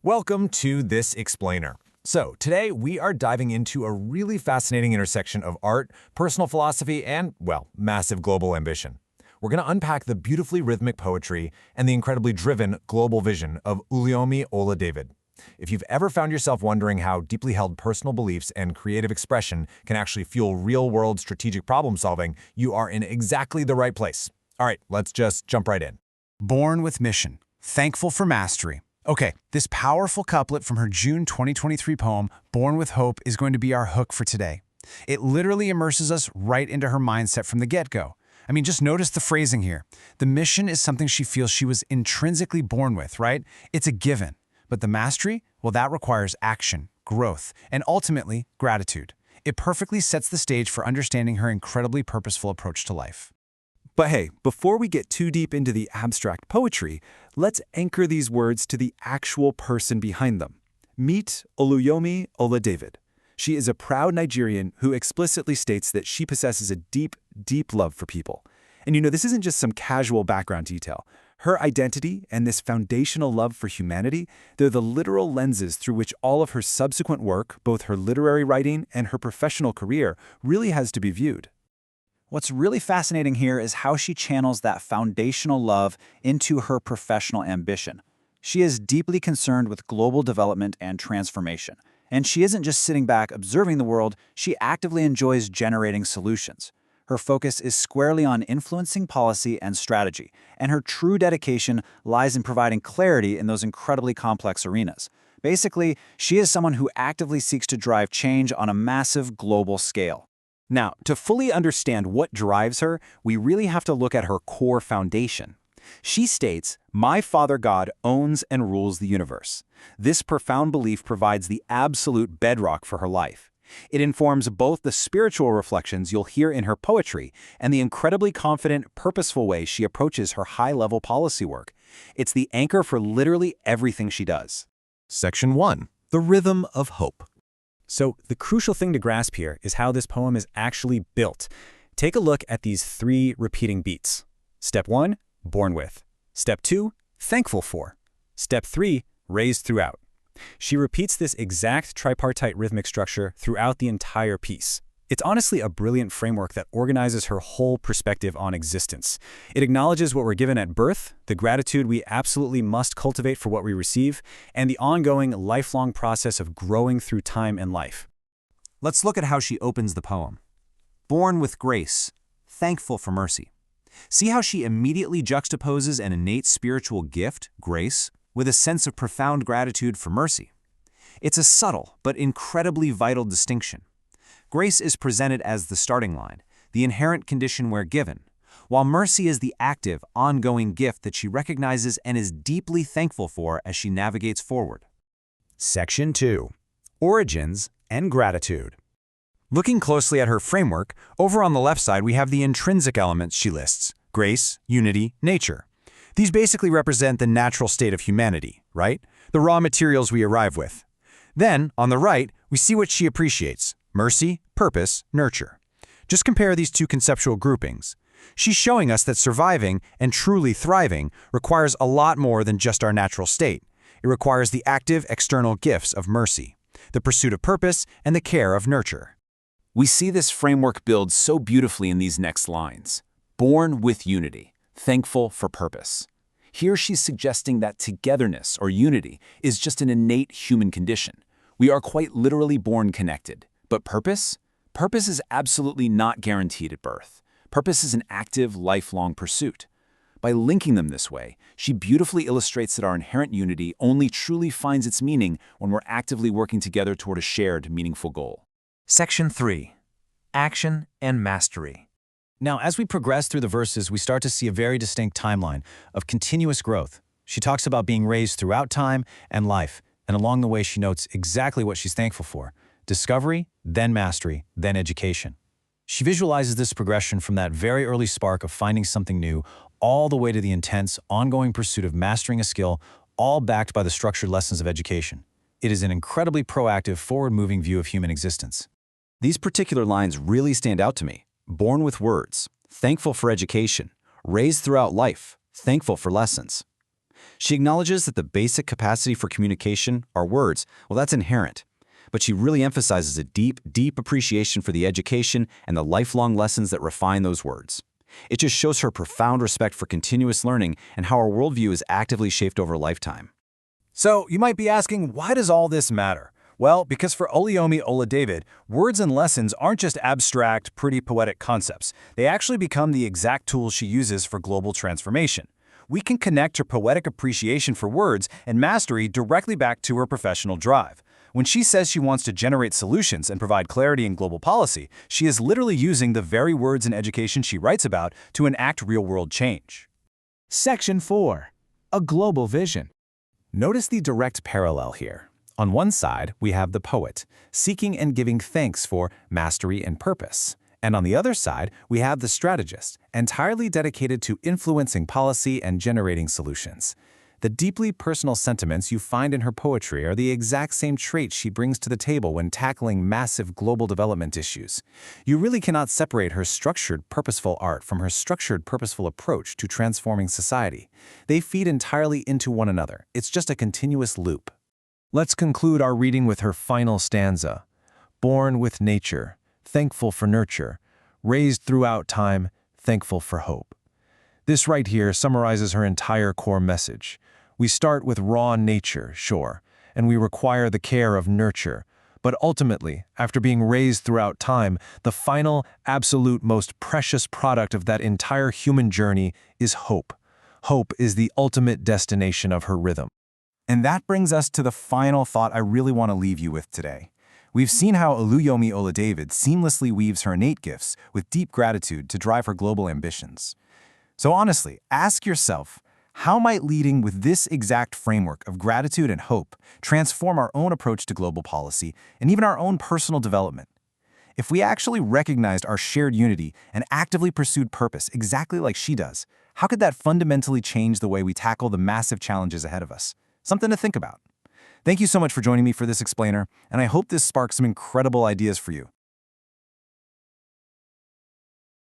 Welcome to This Explainer. So, today we are diving into a really fascinating intersection of art, personal philosophy, and, well, massive global ambition. We're going to unpack the beautifully rhythmic poetry and the incredibly driven global vision of Uluomi Ola-David. If you've ever found yourself wondering how deeply held personal beliefs and creative expression can actually fuel real-world strategic problem-solving, you are in exactly the right place. All right, let's just jump right in. Born with mission, thankful for mastery. Okay, this powerful couplet from her June 2023 poem, Born with Hope, is going to be our hook for today. It literally immerses us right into her mindset from the get-go. I mean, just notice the phrasing here. The mission is something she feels she was intrinsically born with, right? It's a given. But the mastery? Well, that requires action, growth, and ultimately, gratitude. It perfectly sets the stage for understanding her incredibly purposeful approach to life. But hey, before we get too deep into the abstract poetry, let's anchor these words to the actual person behind them. Meet Uluomi Ola-David. She is a proud Nigerian who explicitly states that she possesses a deep, deep love for people. And this isn't just some casual background detail. Her identity and this foundational love for humanity, they're the literal lenses through which all of her subsequent work, both her literary writing and her professional career, really has to be viewed. What's really fascinating here is how she channels that foundational love into her professional ambition. She is deeply concerned with global development and transformation. And she isn't just sitting back observing the world, she actively enjoys generating solutions. Her focus is squarely on influencing policy and strategy, and her true dedication lies in providing clarity in those incredibly complex arenas. Basically, she is someone who actively seeks to drive change on a massive global scale. Now, to fully understand what drives her, we really have to look at her core foundation. She states, "My Father God owns and rules the universe." This profound belief provides the absolute bedrock for her life. It informs both the spiritual reflections you'll hear in her poetry and the incredibly confident, purposeful way she approaches her high-level policy work. It's the anchor for literally everything she does. Section 1. The Rhythm of Hope. So the crucial thing to grasp here is how this poem is actually built. Take a look at these 3 repeating beats. Step 1, born with. Step 2, thankful for. Step 3, raised throughout. She repeats this exact tripartite rhythmic structure throughout the entire piece. It's honestly a brilliant framework that organizes her whole perspective on existence. It acknowledges what we're given at birth, the gratitude we absolutely must cultivate for what we receive, and the ongoing, lifelong process of growing through time and life. Let's look at how she opens the poem. Born with grace, thankful for mercy. See how she immediately juxtaposes an innate spiritual gift, grace, with a sense of profound gratitude for mercy. It's a subtle but incredibly vital distinction. Grace is presented as the starting line, the inherent condition we're given, while mercy is the active, ongoing gift that she recognizes and is deeply thankful for as she navigates forward. Section 2. Origins and Gratitude. Looking closely at her framework, over on the left side we have the intrinsic elements she lists: grace, unity, nature. These basically represent the natural state of humanity, right? The raw materials we arrive with. Then, on the right, we see what she appreciates: mercy, purpose, nurture. Just compare these 2 conceptual groupings. She's showing us that surviving and truly thriving requires a lot more than just our natural state. It requires the active external gifts of mercy, the pursuit of purpose, and the care of nurture. We see this framework build so beautifully in these next lines. Born with unity, thankful for purpose. Here she's suggesting that togetherness or unity is just an innate human condition. We are quite literally born connected. But purpose? Purpose is absolutely not guaranteed at birth. Purpose is an active, lifelong pursuit. By linking them this way, she beautifully illustrates that our inherent unity only truly finds its meaning when we're actively working together toward a shared, meaningful goal. Section 3. Action and Mastery. Now, as we progress through the verses, we start to see a very distinct timeline of continuous growth. She talks about being raised throughout time and life, and along the way she notes exactly what she's thankful for: discovery, then mastery, then education. She visualizes this progression from that very early spark of finding something new all the way to the intense, ongoing pursuit of mastering a skill, all backed by the structured lessons of education. It is an incredibly proactive, forward-moving view of human existence. These particular lines really stand out to me. Born with words, thankful for education, raised throughout life, thankful for lessons. She acknowledges that the basic capacity for communication, our words, well, that's inherent. But she really emphasizes a deep, deep appreciation for the education and the lifelong lessons that refine those words. It just shows her profound respect for continuous learning and how our worldview is actively shaped over a lifetime. So you might be asking, why does all this matter? Well, because for Oluyomi Oladavid, words and lessons aren't just abstract, pretty poetic concepts. They actually become the exact tools she uses for global transformation. We can connect her poetic appreciation for words and mastery directly back to her professional drive. When she says she wants to generate solutions and provide clarity in global policy, she is literally using the very words and education she writes about to enact real-world change. Section 4. A global vision. Notice the direct parallel here. On one side, we have the poet, seeking and giving thanks for mastery and purpose. And on the other side, we have the strategist, entirely dedicated to influencing policy and generating solutions. The deeply personal sentiments you find in her poetry are the exact same traits she brings to the table when tackling massive global development issues. You really cannot separate her structured, purposeful art from her structured, purposeful approach to transforming society. They feed entirely into one another. It's just a continuous loop. Let's conclude our reading with her final stanza. Born with nature, thankful for nurture, raised throughout time, thankful for hope. This right here summarizes her entire core message. We start with raw nature, sure, and we require the care of nurture. But ultimately, after being raised throughout time, the final, absolute, most precious product of that entire human journey is hope. Hope is the ultimate destination of her rhythm. And that brings us to the final thought I really want to leave you with today. We've seen how Oluyomi Oladavid seamlessly weaves her innate gifts with deep gratitude to drive her global ambitions. So honestly, ask yourself, how might leading with this exact framework of gratitude and hope transform our own approach to global policy and even our own personal development? If we actually recognized our shared unity and actively pursued purpose exactly like she does, how could that fundamentally change the way we tackle the massive challenges ahead of us? Something to think about. Thank you so much for joining me for this explainer, and I hope this sparks some incredible ideas for you.